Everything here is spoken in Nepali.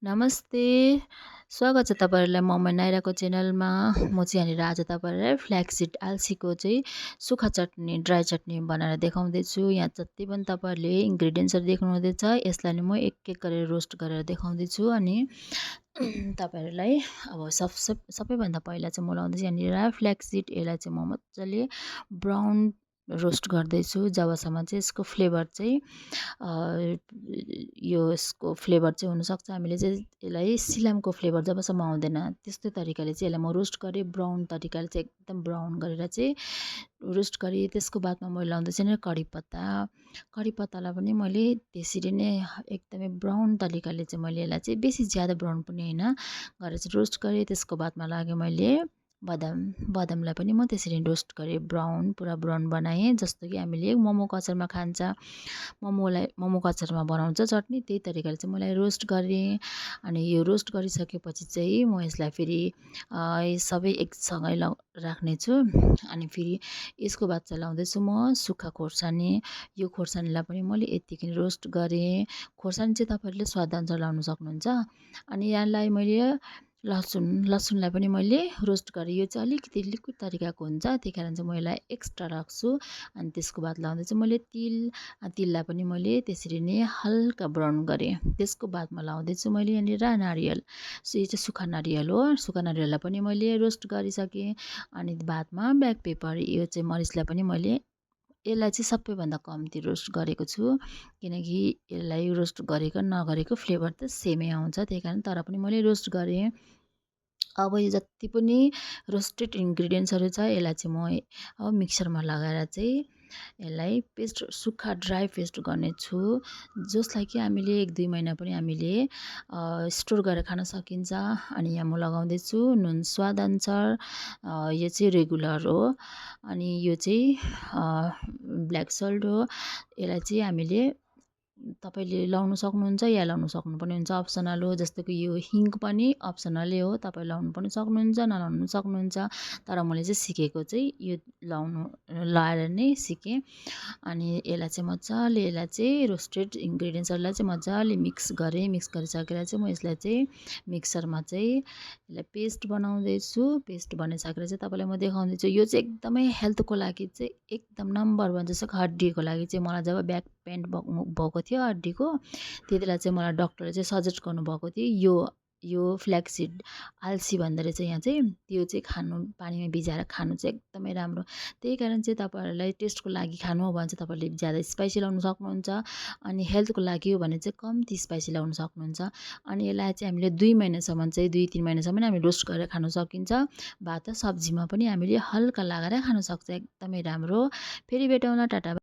नमस्ते, स्वागत छ तपाईँहरूलाई नाइराको च्यानलमा। म चाहिँ यहाँनिर आज तपाईँहरूलाई फ्ल्याक्स आल्सीको चाहिँ सुक्खा चटनी, ड्राई चटनी बनाएर देखाउँदैछु। यहाँ जति पनि तपाईँहरूले इन्ग्रिडियन्ट्सहरू देख्नुहुँदैछ, यसलाई नि म एक-एक गरेर रोस्ट गरेर देखाउँदैछु। अनि तपाईँहरूलाई अब सबैभन्दा पहिला चाहिँ म लाउँदैछु यहाँनिर फ्ल्याक्स सीड। यसलाई चाहिँ म मजाले ब्राउन रोस्ट गर्दैछु, जबसम्म चाहिँ यसको फ्लेभर चाहिँ यसको फ्लेभर चाहिँ हुनसक्छ। हामीले चाहिँ यसलाई सिलामको फ्लेभर जबसम्म आउँदैन त्यस्तै तरिकाले चाहिँ यसलाई म रोस्ट गरेँ, ब्राउन तरिकाले चाहिँ एकदम ब्राउन गरेर चाहिँ रोस्ट गरेँ। त्यसको बादमा मैले लाउँदैछु नि कडी पत्ता। कडी पत्तालाई पनि मैले त्यसरी नै एकदमै ब्राउन तरिकाले चाहिँ मैले यसलाई चाहिँ बेसी ज्यादा ब्राउन पनि होइन गरेर चाहिँ रोस्ट गरेँ। त्यसको बादमा लाग्यो मैले बदामलाई पनि म त्यसरी रोस्ट गरेँ, पुरा ब्राउन बनाएँ। जस्तो कि हामीले मोमोको अचारमा खान्छ, मोमोको अचारमा बनाउँछ चटनी, त्यही तरिकाले चाहिँ मलाई रोस्ट गरेँ। अनि यो रोस्ट गरिसकेपछि चाहिँ म यसलाई फेरि सबै एकसँगै राख्नेछु। अनि फेरि यसको बाद चाहिँ लाउँदैछु म सुक्खा खोर्सानी। यो खोर्सानीलाई पनि मैले यत्तिकै रोस्ट गरेँ। खोर्सानी चाहिँ तपाईँहरूले स्वादअनुसार लाउन सक्नुहुन्छ। अनि यहाँलाई मैले लसुनलाई पनि मैले रोस्ट गरेँ। यो चाहिँ अलिकति लिक्विड तरिकाको हुन्छ, त्यही कारण चाहिँ म यसलाई एक्स्ट्रा राख्छु। अनि त्यसको बाद लाउँदैछु मैले तिललाई पनि मैले त्यसरी नै हल्का ब्राउन गरेँ। त्यसको बादमा लाउँदैछु मैले यहाँनिर नारियल। यो चाहिँ सुक्खा नारियल हो। सुक्खा नारियललाई पनि मैले रोस्ट गरिसकेँ। अनि बादमा ब्ल्याक पेपर, यो चाहिँ मरिचलाई पनि मैले यसलाई चाहिँ सबैभन्दा कम्ती रोस्ट गरेको छु, किनकि यसलाई रोस्ट गरेको नगरेको फ्लेभर त सेमै आउँछ, त्यही कारण तर पनि मैले रोस्ट गरेँ। अब यो जति पनि रोस्टेड इन्ग्रिडियन्ट्सहरू छ यसलाई चाहिँ म अब मिक्सरमा लगाएर चाहिँ यसलाई पेस्ट, सुक्खा ड्राई पेस्ट गर्नेछु, जसलाई कि हामीले 1-2 महिना पनि हामीले स्टोर गरेर खान सकिन्छ। अनि यहाँ म लगाउँदैछु नुन स्वादअनुसार। यो चाहिँ रेगुलर हो। अनि यो चाहिँ ब्ल्याक सल्ट हो। यसलाई चाहिँ हामीले तपाईँले लाउनु सक्नुहुन्छ या लाउनु सक्नु पनि हुन्छ, अप्सनल हो। जस्तो कि यो हिङ पनि अप्सनलै हो, तपाईँ लाउनु पनि सक्नुहुन्छ, नलाउनु पनि सक्नुहुन्छ। तर मैले चाहिँ सिकेको चाहिँ यो लाएर नै सिकेँ। अनि यसलाई चाहिँ मजाले, यसलाई चाहिँ रोस्टेड इन्ग्रिडियन्ट्सहरूलाई चाहिँ मजाले मिक्स गरेँ। मिक्स गरिसकेर चाहिँ म यसलाई चाहिँ मिक्सरमा चाहिँ यसलाई पेस्ट बनाउँदैछु। पेस्ट बनाइसकेर चाहिँ तपाईँलाई म देखाउँदैछु। यो चाहिँ एकदमै हेल्थको लागि चाहिँ एकदम नम्बर 1, जस्तो कि हड्डीको लागि चाहिँ मलाई जब ब्याक पेन भएको थियो हड्डीको, त्यति बेला चाहिँ मलाई डक्टरले चाहिँ सजेस्ट गर्नुभएको थियो यो फ्ल्याक्सिड आल्सी भन्दो रहेछ यहाँ चाहिँ। त्यो चाहिँ खानु, पानीमा भिजाएर खानु चाहिँ एकदमै राम्रो। त्यही कारण चाहिँ तपाईँहरूलाई टेस्टको लागि खानु हो भने चाहिँ तपाईँहरूले ज्यादा स्पाइसी लाउनु सक्नुहुन्छ। अनि हेल्थको लागि हो भने चाहिँ कम्ती स्पाइसी लाउनु सक्नुहुन्छ। अनि यसलाई चाहिँ हामीले 2 महिनासम्म चाहिँ 2-3 महिनासम्म हामीले रोस्ट गरेर खानु सकिन्छ। भात र सब्जीमा पनि हामीले हल्का लगाएर खान सक्छ, एकदमै राम्रो। फेरि भेटौँला, टाटा।